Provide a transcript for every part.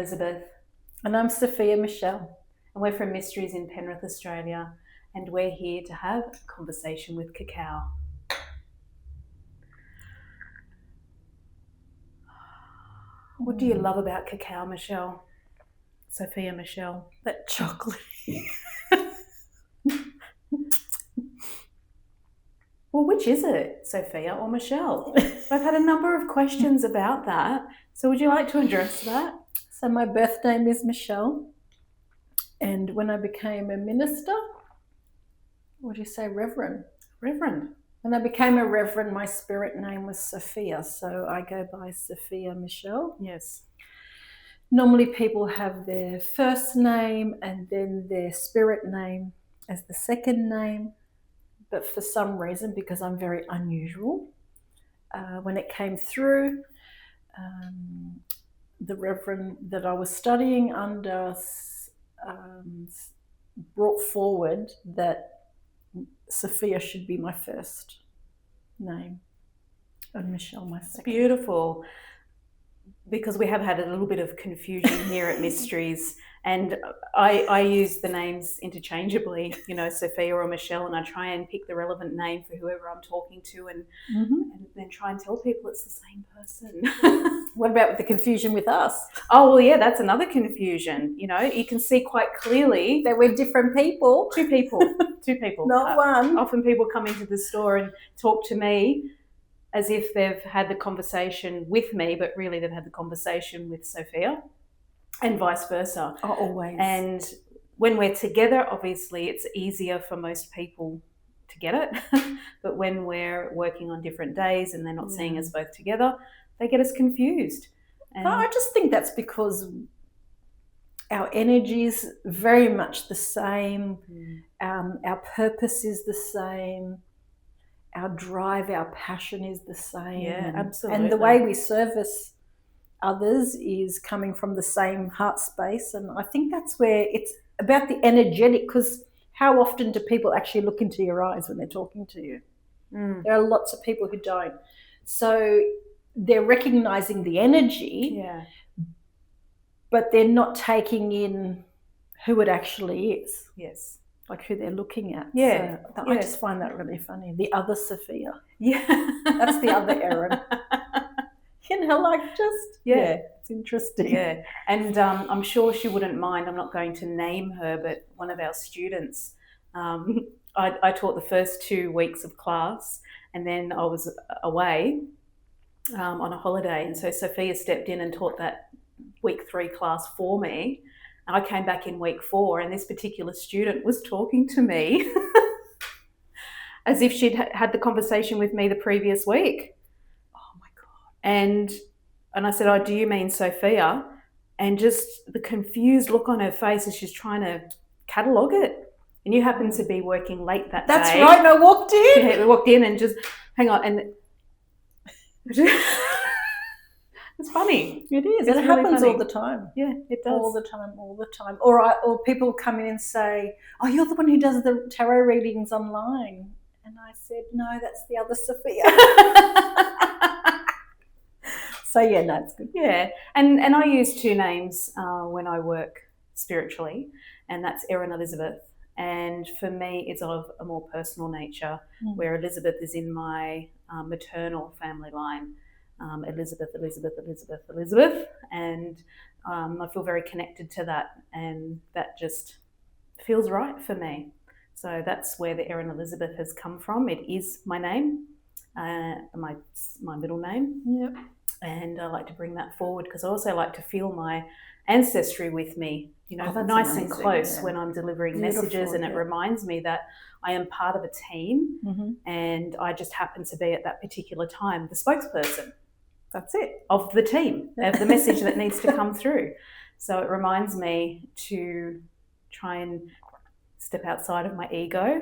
Elizabeth. And I'm Sophia Michelle. And we're from Mysteries in Penrith, Australia. And we're here to have a conversation with Cacao. What do you love about Cacao, Michelle? Sophia Michelle. That chocolate. Well, which is it, Sophia or Michelle? I've had a number of questions about that. So would you like to address that? So my birth name is Michelle. And when I became a minister, what do you say, reverend? Reverend. When I became a reverend, my spirit name was Sophia. So I go by Sophia Michelle. Yes. Normally people have their first name and then their spirit name as the second name. But for some reason, because I'm very unusual, when it came through, the reverend that I was studying under brought forward that Sophia should be my first name and Michelle my second. Beautiful. Because we have had a little bit of confusion here at Mysteries, and I use the names interchangeably, Sophia or Michelle, and I try and pick the relevant name for whoever I'm talking to and then try and tell people it's the same person. What about the confusion with us? Oh, well, yeah, that's another confusion. You can see quite clearly that we're different people. Two people. Not one. Often people come into the store and talk to me as if they've had the conversation with me, but really they've had the conversation with Sophia, and vice versa. Oh, always. And when we're together, obviously it's easier for most people to get it. But when we're working on different days and they're not seeing us both together, they get us confused. And I just think that's because our energy is very much the same. Our purpose is the same. Our drive, our passion is the same. Yeah, absolutely. And the way we service others is coming from the same heart space. And I think that's where it's about the energetic, because how often do people actually look into your eyes when they're talking to you? There are lots of people who don't. So they're recognizing the energy, but they're not taking in who it actually is. Yes. Like who they're looking at. Yeah. So I just find that really funny. The other Sophia. Yeah. That's the other Erin. It's interesting. Yeah. And I'm sure she wouldn't mind. I'm not going to name her, but one of our students, I taught the first 2 weeks of class, and then I was away on a holiday. And so Sophia stepped in and taught that week 3 class for me. I came back in week 4, and this particular student was talking to me as if she'd had the conversation with me the previous week. Oh my God. And I said, "Oh, do you mean Sophia?" And just the confused look on her face as she's trying to catalogue it. And you happened to be working late that day. That's right. And I walked in. Yeah, we walked in and just, hang on. And it's funny. It is. It's It really happens funny. all the time. Yeah, it does. All the time. Or people come in and say, "Oh, you're the one who does the tarot readings online." And I said, "No, that's the other Sophia." So yeah, no, it's good. Yeah, and I use 2 names when I work spiritually, and that's Erin Elizabeth. And for me, it's of a more personal nature, where Elizabeth is in my maternal family line. Elizabeth, and I feel very connected to that, and that just feels right for me. So that's where the Erin Elizabeth has come from. It is my name, my middle name. Yep. And I like to bring that forward because I also like to feel my ancestry with me, nice amazing, and close when I'm delivering messages, and it reminds me that I am part of a team, and I just happen to be at that particular time the spokesperson. That's it, of the team, of the message that needs to come through. So it reminds me to try and step outside of my ego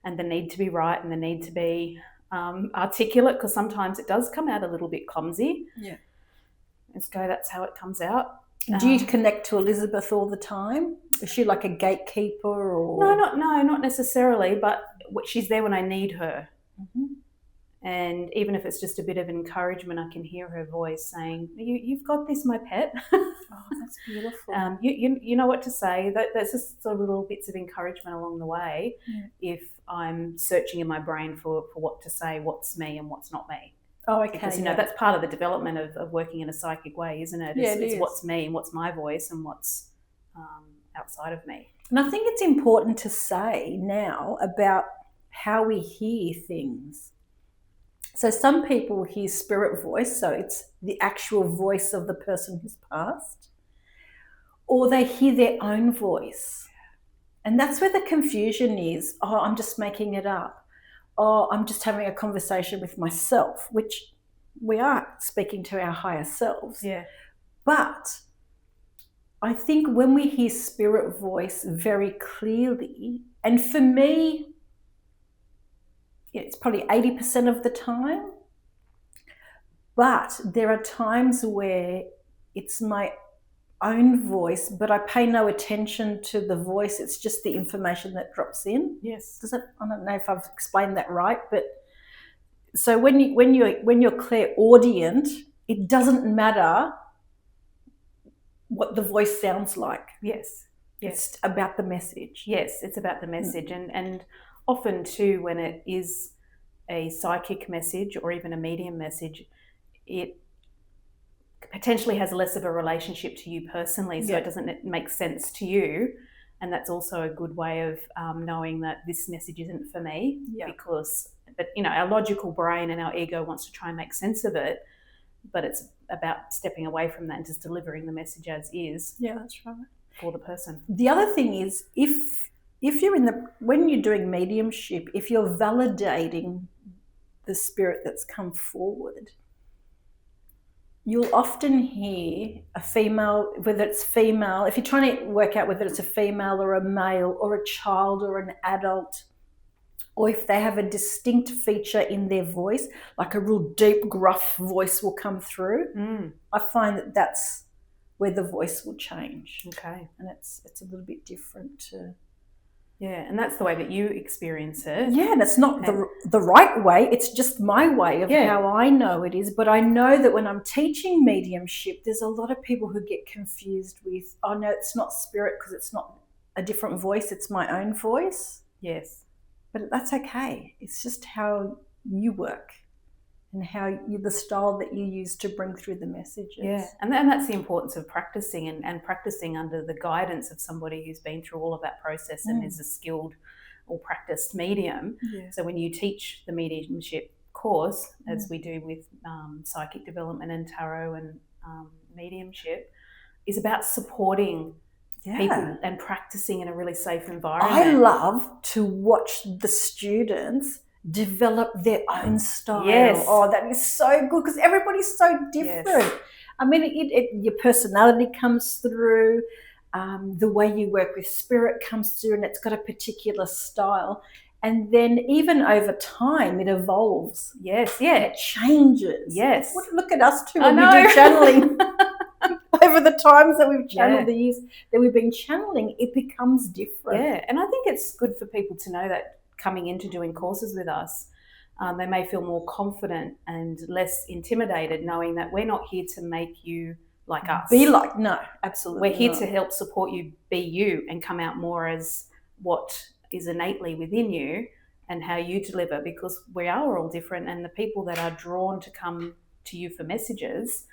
and the need to be right and the need to be articulate, because sometimes it does come out a little bit clumsy. Yeah. Let's go, that's how it comes out. Do you connect to Elizabeth all the time? Is she like a gatekeeper or? No, not necessarily, but she's there when I need her. And even if it's just a bit of encouragement, I can hear her voice saying, "You've got this, my pet." Oh, that's beautiful. You know what to say. That's just sort of little bits of encouragement along the way. Yeah. If I'm searching in my brain for what to say, what's me and what's not me. Oh, okay. Because, that's part of the development of working in a psychic way, isn't it? Yeah, It's what's me and what's my voice and what's outside of me. And I think it's important to say now about how we hear things. So some people hear spirit voice, so it's the actual voice of the person who's passed, or they hear their own voice. And that's where the confusion is. Oh, I'm just making it up. Oh, I'm just having a conversation with myself, which we are speaking to our higher selves. Yeah. But I think when we hear spirit voice very clearly, and for me, it's probably 80% of the time, but there are times where it's my own voice, but I pay no attention to the voice. It's just the information that drops in. Yes. I don't know if I've explained that right, but so when you're clairaudient, it doesn't matter what the voice sounds like. Yes. It's about the message. Yes, it's about the message. And often too, when it is a psychic message or even a medium message, it potentially has less of a relationship to you personally, so it doesn't make sense to you. And that's also a good way of knowing that this message isn't for me, because our logical brain and our ego wants to try and make sense of it, but it's about stepping away from that and just delivering the message as is. Yeah, that's right. For the person. The other thing is, if you're when you're doing mediumship, if you're validating the spirit that's come forward, you'll often hear a female, whether it's female, if you're trying to work out whether it's a female or a male or a child or an adult, or if they have a distinct feature in their voice, like a real deep, gruff voice will come through. I find that that's where the voice will change. Okay. And it's a little bit different to... Yeah, and that's the way that you experience it. Yeah, and it's not the right way. It's just my way of how I know it is. But I know that when I'm teaching mediumship, there's a lot of people who get confused with, oh, no, it's not spirit because it's not a different voice. It's my own voice. Yes. But that's okay. It's just how you work and the style that you use to bring through the messages. Yeah, and that's the importance of practicing and practicing under the guidance of somebody who's been through all of that process and is a skilled or practiced medium. Yeah. So when you teach the mediumship course, as we do with psychic development and tarot and mediumship, is about supporting people and practicing in a really safe environment. I love to watch the students develop their own style. Yes. Oh, that is so good because everybody's so different. Yes. I mean, your personality comes through, the way you work with spirit comes through, and it's got a particular style. And then even over time, it evolves. Yes, yeah. It changes. Yes. Look at us too when we do channeling. Over the times that we've channeled, the years that we've been channeling, it becomes different. Yeah, and I think it's good for people to know that coming into doing courses with us, they may feel more confident and less intimidated knowing that we're not here to make you like us. No, absolutely We're here to help support you be you and come out more as what is innately within you and how you deliver, because we are all different, and the people that are drawn to come to you for messages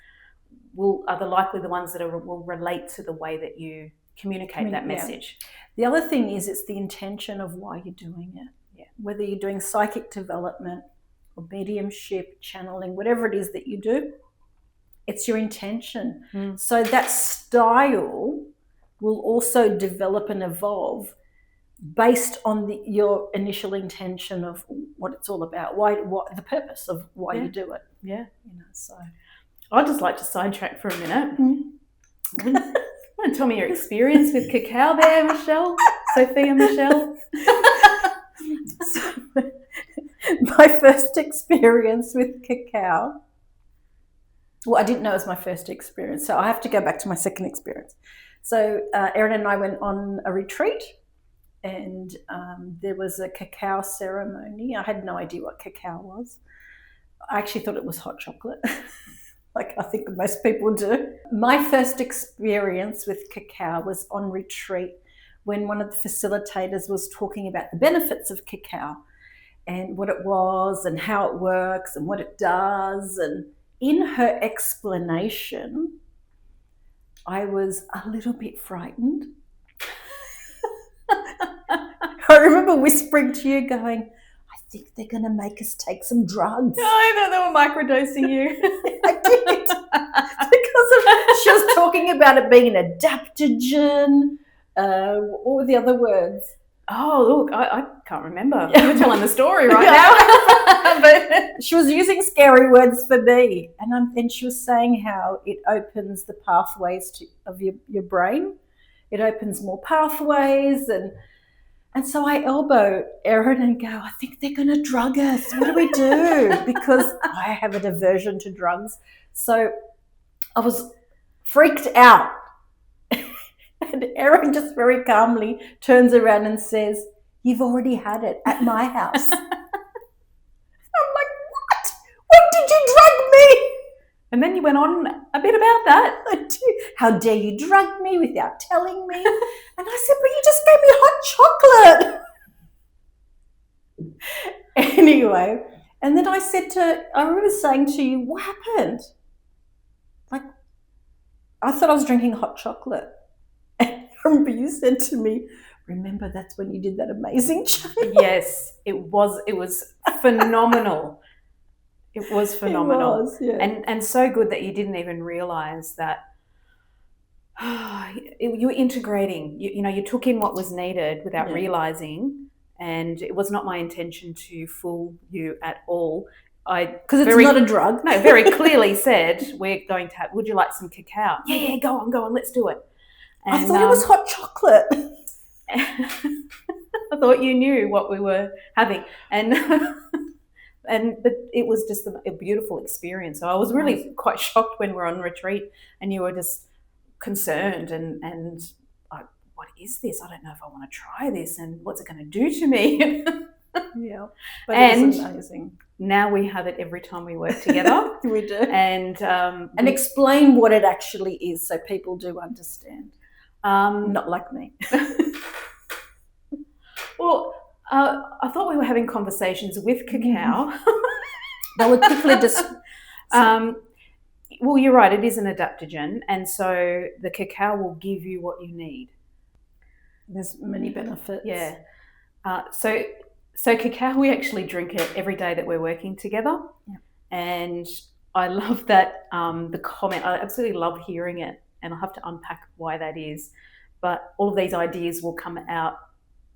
are likely the ones that will relate to the way that you communicate that message. The other thing is it's the intention of why you're doing it. Yeah. Whether you're doing psychic development or mediumship, channeling, whatever it is that you do, it's your intention. So that style will also develop and evolve based on your initial intention of what it's all about, what the purpose of why you do it. Yeah. So I'd just like to sidetrack for a minute. You want to tell me your experience with Cacao there, Michelle? Sophia, Michelle? So, my first experience with Cacao, well, I didn't know it was my first experience, so I have to go back to my second experience. So Erin and I went on a retreat, and there was a cacao ceremony. I had no idea what cacao was. I actually thought it was hot chocolate, like I think most people do. My first experience with cacao was on retreat when one of the facilitators was talking about the benefits of cacao and what it was and how it works and what it does. And in her explanation, I was a little bit frightened. I remember whispering to you going, I think they're going to make us take some drugs. I thought they were microdosing you. I did. Because she was talking about it being an adaptogen. What were the other words? Oh, look, I can't remember. You're telling the story right now. But she was using scary words for me. And she was saying how it opens the pathways of your brain. It opens more pathways. And so I elbow Erin and go, I think they're going to drug us. What do we do? Because I have an aversion to drugs. So I was freaked out. And Erin just very calmly turns around and says, you've already had it at my house. I'm like, what? What did you drug me? And then you went on a bit about that. How dare you drug me without telling me? And I said, but you just gave me hot chocolate. Anyway, and then I remember saying to you, what happened? Like, I thought I was drinking hot chocolate. And I remember you said to me, remember that's when you did that amazing channel? Yes, it was phenomenal. It was phenomenal. It was, yeah. And so good that you didn't even realise that you were integrating. You took in what was needed without realising, and it was not my intention to fool you at all. Because it's not a drug. No, very clearly said, we're going to have, would you like some cacao? Yeah, go on, let's do it. And, I thought it was hot chocolate. I thought you knew what we were having. But it was just a beautiful experience. So I was really quite shocked when we were on retreat and you were just concerned and like, what is this? I don't know if I want to try this and what's it going to do to me? Yeah, but it's amazing. Now we have it every time we work together. We do. And explain what it actually is so people do understand. Not like me. Well, I thought we were having conversations with cacao. They were quickly well, you're right, it is an adaptogen, and so the cacao will give you what you need. There's many benefits. Yeah. So cacao, we actually drink it every day that we're working together. Yeah. And I love that, the comment, I absolutely love hearing it, and I'll have to unpack why that is. But all of these ideas will come out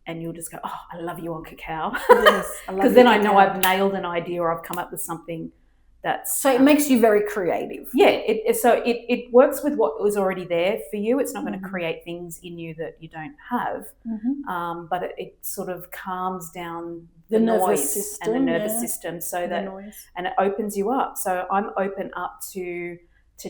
and you'll just go, oh, I love you on cacao. Yes. Because then I know I've nailed an idea or I've come up with something that's... So it makes you very creative. Yeah. It works with what was already there for you. It's not going to create things in you that you don't have. But it sort of calms down the noise and the nervous system so that, and it opens you up. So I'm open up to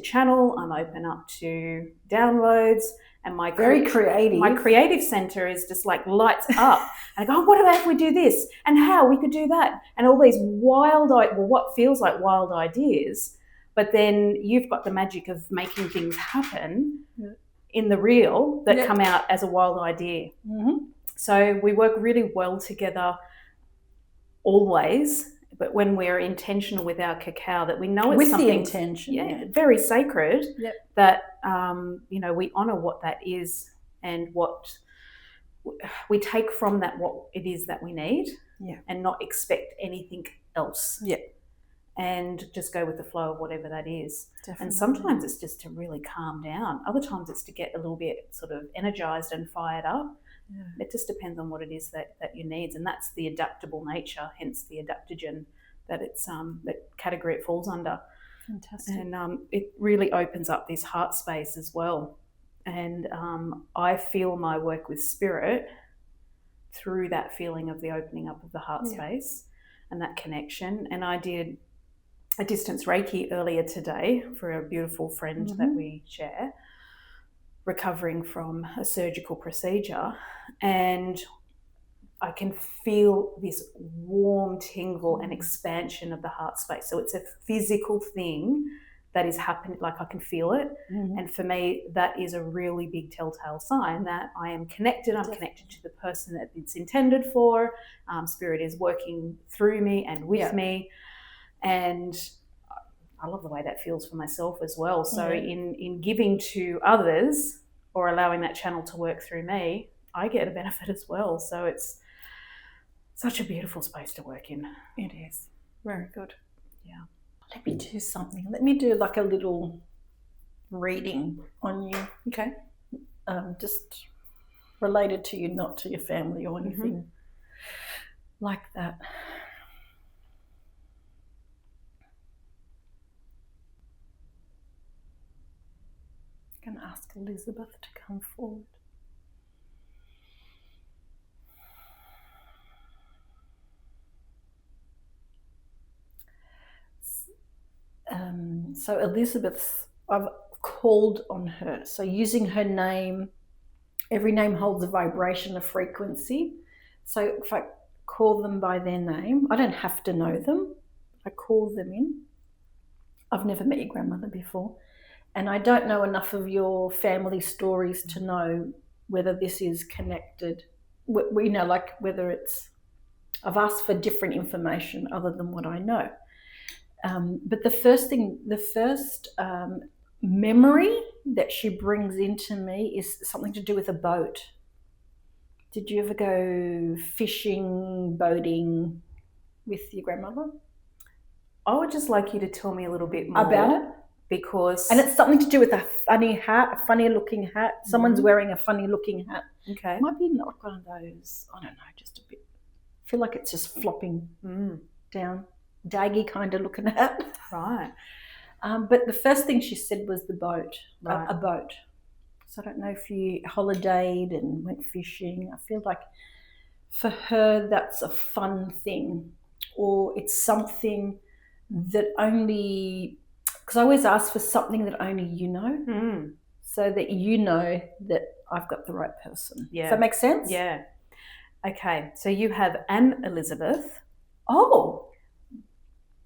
channel, I'm open up to downloads, and my creative center is just like lights up. And I go, oh, what about if we do this? And how we could do that? And all these what feels like wild ideas, but then you've got the magic of making things happen in the real that come out as a wild idea. So we work really well together always, but when we're intentional with our cacao, that we know it's something... With the intention. Very sacred, that, we honour what that is and what we take from that, what it is that we need, and not expect anything else. And just go with the flow of whatever that is. Definitely. And sometimes it's just to really calm down. Other times it's to get a little bit sort of energised and fired up. It just depends on what it is that you need, and that's the adaptable nature, hence the adaptogen that it's that category it falls under. Fantastic. And it really opens up this heart space as well. And I feel my work with spirit through that feeling of the opening up of the heart space and that connection. And I did a distance Reiki earlier today for a beautiful friend that we share, recovering from a surgical procedure. And I can feel this warm tingle and expansion of the heart space. So it's a physical thing that is happening, like I can feel it. And for me, that is a really big telltale sign that I am connected. I'm connected to the person that it's intended for. Spirit is working through me and with me. And I love the way that feels for myself as well. So in giving to others or allowing that channel to work through me, I get a benefit as well. So it's such a beautiful space to work in. It is. Very good. Yeah. Let me do something. Let me do like a little reading on you. Okay. Just related to you, not to your family or anything like that. I'm going to ask Elizabeth to come forward. So Elizabeth, I've called on her. So using her name, every name holds a vibration, a frequency. So if I call them by their name, I don't have to know them. I call them in. I've never met your grandmother before, and I don't know enough of your family stories to know whether this is connected. We know, like whether it's, I've asked for different information other than what I know. But the first memory that she brings into me is something to do with a boat. Did you ever go fishing, boating with your grandmother? I would just like you to tell me a little bit more about it. Because... And it's something to do with a funny hat, a funny looking hat. Someone's wearing a funny looking hat. Okay. It might be not one of those, I don't know, just a bit. I feel like it's just flopping down. Daggy kind of looking hat. Right. But the first thing she said was the boat, Right. a boat. So I don't know if you holidayed and went fishing. I feel like for her that's a fun thing, or it's something that only, because I always ask for something that only you know, so that you know that I've got the right person. Yeah. Does that make sense? Yeah. Okay. So you have an Elizabeth. Oh.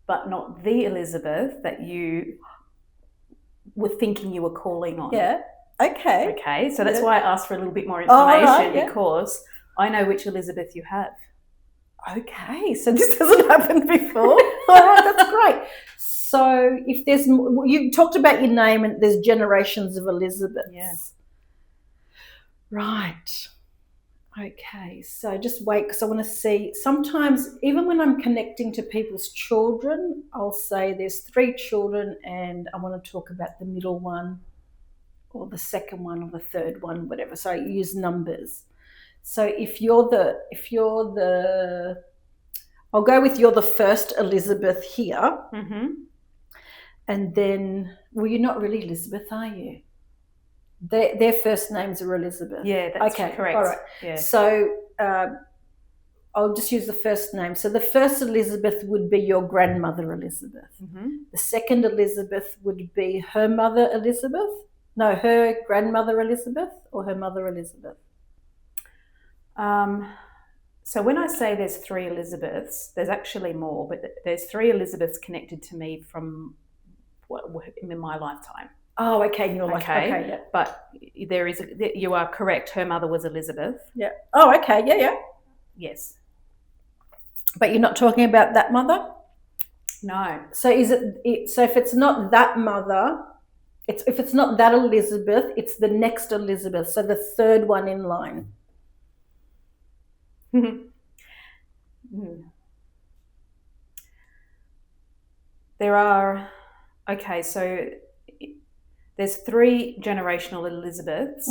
But not the Elizabeth that you were thinking you were calling on. Yeah. Okay. Okay. So that's why I asked for a little bit more information, right, because I know which Elizabeth you have. Okay. So this hasn't happened before. All right. That's great. So if there's, you talked about your name and there's generations of Elizabeths. Yes. Right. Okay, so just wait, because I want to see, sometimes even when I'm connecting to people's children, I'll say there's 3 children and I want to talk about the middle one or the second one or the third one, whatever. So I use numbers. So if you're the, I'll go with you're the first Elizabeth here. And then, well, you're not really Elizabeth, are you? Their first names are Elizabeth. Yeah, that's correct. All right. Yeah. So I'll just use the first name. So the first Elizabeth would be your grandmother Elizabeth. The second Elizabeth would be her mother Elizabeth. No, her grandmother Elizabeth or her mother Elizabeth. So when I say there's 3 Elizabeths, there's actually more, but there's 3 Elizabeths connected to me from in my lifetime. Oh, okay. You're like, okay, yeah. But there is, you are correct. Her mother was Elizabeth. Yeah. Oh, okay. Yeah, yeah. Yes. But you're not talking about that mother? No. So is it, so if it's not that mother, if it's not that Elizabeth, it's the next Elizabeth. So the third one in line. There are, okay, so there's 3 generational Elizabeths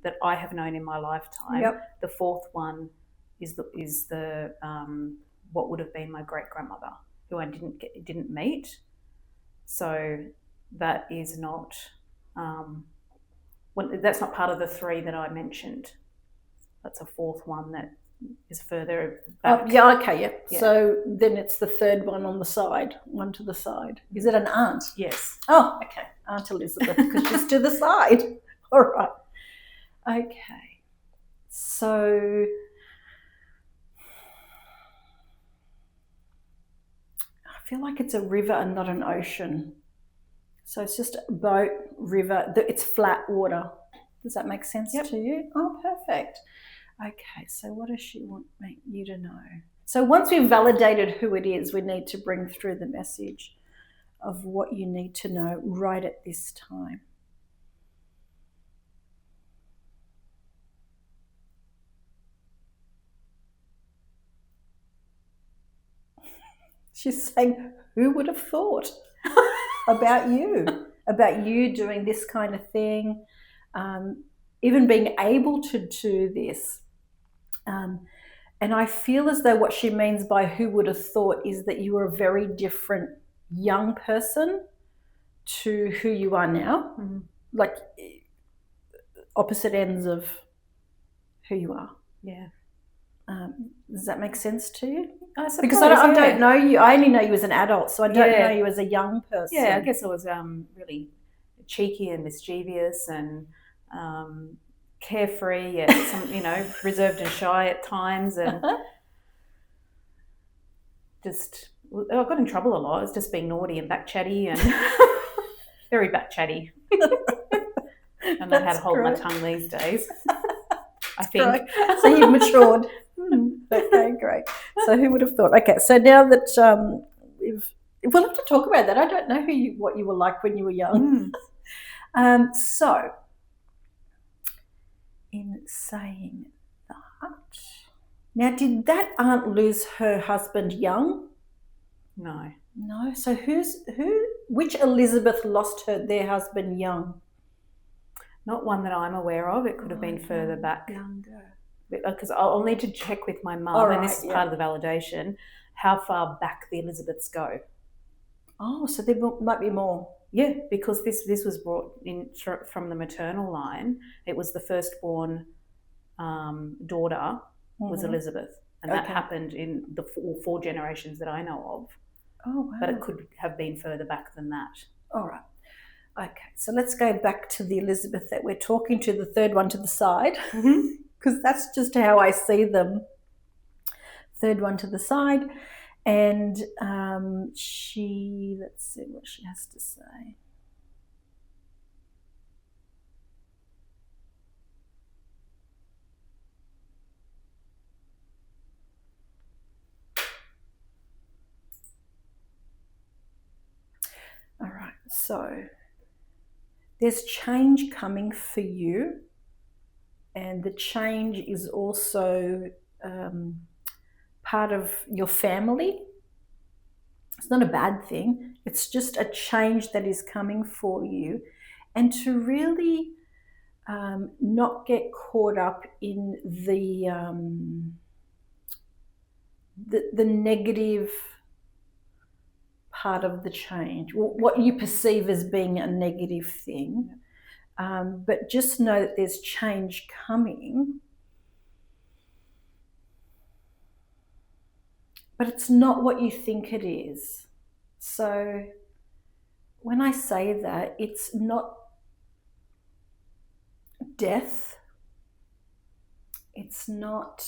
that I have known in my lifetime. Yep. The 4th one is the what would have been my great grandmother, who I didn't meet. So that is not that's not part of the 3 that I mentioned. That's a 4th one that is further back. Oh, yeah, okay, yeah. So then it's the third one on the side, one to the side. Is it an aunt? Yes. Oh, okay. Aunt Elizabeth, because she's to the side. All right. Okay. So feel like it's a river and not an ocean. So it's just a boat, river. It's flat water. Does that make sense to you? Oh, perfect. Okay, so what does she want you to know? So once we've validated who it is, we need to bring through the message of what you need to know right at this time. She's saying, who would have thought about you doing this kind of thing, even being able to do this. And I feel as though what she means by who would have thought is that you were a very different young person to who you are now, like opposite ends of who you are. Yeah. Does that make sense to you? I suppose, because I don't know you. I only know you as an adult, so I don't know you as a young person. Yeah, I guess I was really cheeky and mischievous and carefree, yet reserved and shy at times, and just I got in trouble a lot. I was just being naughty and back chatty and very back chatty. And I had to hold my tongue these days. I think. Right. So you've matured. Okay, great. So who would have thought? Okay, so now that we'll have to talk about that. I don't know what you were like when you were young. So in saying that, now did that aunt lose her husband young? No. No. So which Elizabeth lost their husband young? Not one that I'm aware of. It could have been further back. Younger. Because I'll need to check with my mum, and this is part of the validation, how far back the Elizabeths go. Oh, so there might be more. Yeah, because this was brought in from the maternal line. It was the firstborn daughter was Elizabeth, and that happened in the four generations that I know of. Oh, wow. But it could have been further back than that. All right. Okay, so let's go back to the Elizabeth that we're talking to, the third one to the side, because that's just how I see them. Third one to the side, and let's see what she has to say. All right, so there's change coming for you, and the change is also part of your family. It's not a bad thing. It's just a change that is coming for you, and to really not get caught up in the negative part of the change, what you perceive as being a negative thing, but just know that there's change coming, but it's not what you think it is. So when I say that, it's not death, it's not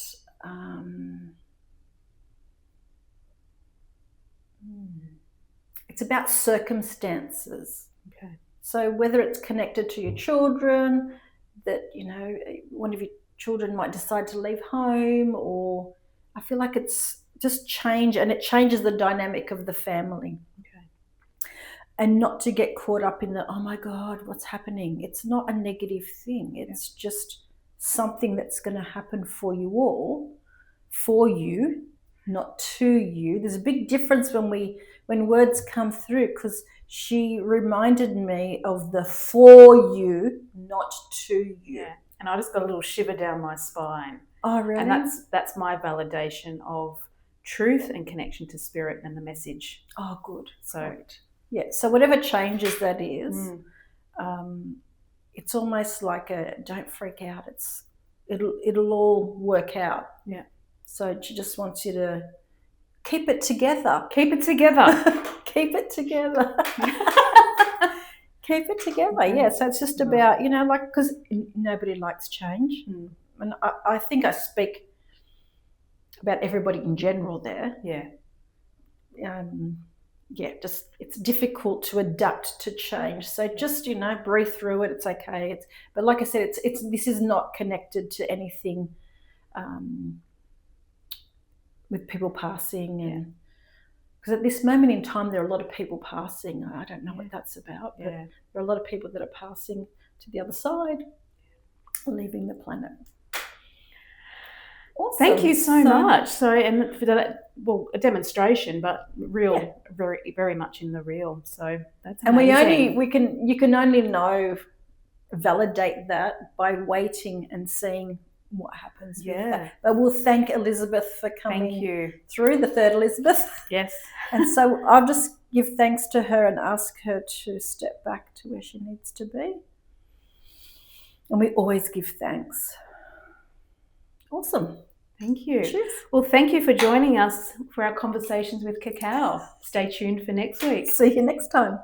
it's about circumstances. Okay. So whether it's connected to your children, that one of your children might decide to leave home, or I feel like it's just change, and it changes the dynamic of the family. Okay. And not to get caught up in oh my God, what's happening? It's not a negative thing. It's just something that's going to happen for you all, for you, not to you. There's a big difference when words come through, because she reminded me of the for you, not to you. Yeah, and I just got a little shiver down my spine. Oh, really? And that's my validation of truth and connection to spirit and the message. Oh, good. So right. Yeah, so whatever changes that is, it's almost like don't freak out. It'll all work out. Yeah. So she just wants you to keep it together. Keep it together. Keep it together. Keep it together. Yeah. So it's just about, because nobody likes change. And I think I speak about everybody in general there. Yeah. just it's difficult to adapt to change. So just breathe through it. It's okay. But like I said, this is not connected to anything with people passing, and because at this moment in time there are a lot of people passing. I don't know what that's about, but there are a lot of people that are passing to the other side, leaving the planet. Awesome. Thank you so much. So, and for that, a demonstration, but real, very, very much in the real. So that's amazing. And you can only validate that by waiting and seeing what happens with that. But we'll thank Elizabeth for coming through, the third Elizabeth. Yes. And so I'll just give thanks to her and ask her to step back to where she needs to be. And we always give thanks. Awesome. Thank you. Cheers. Well, thank you for joining us for our conversations with Cacao. Stay tuned for next week. See you next time.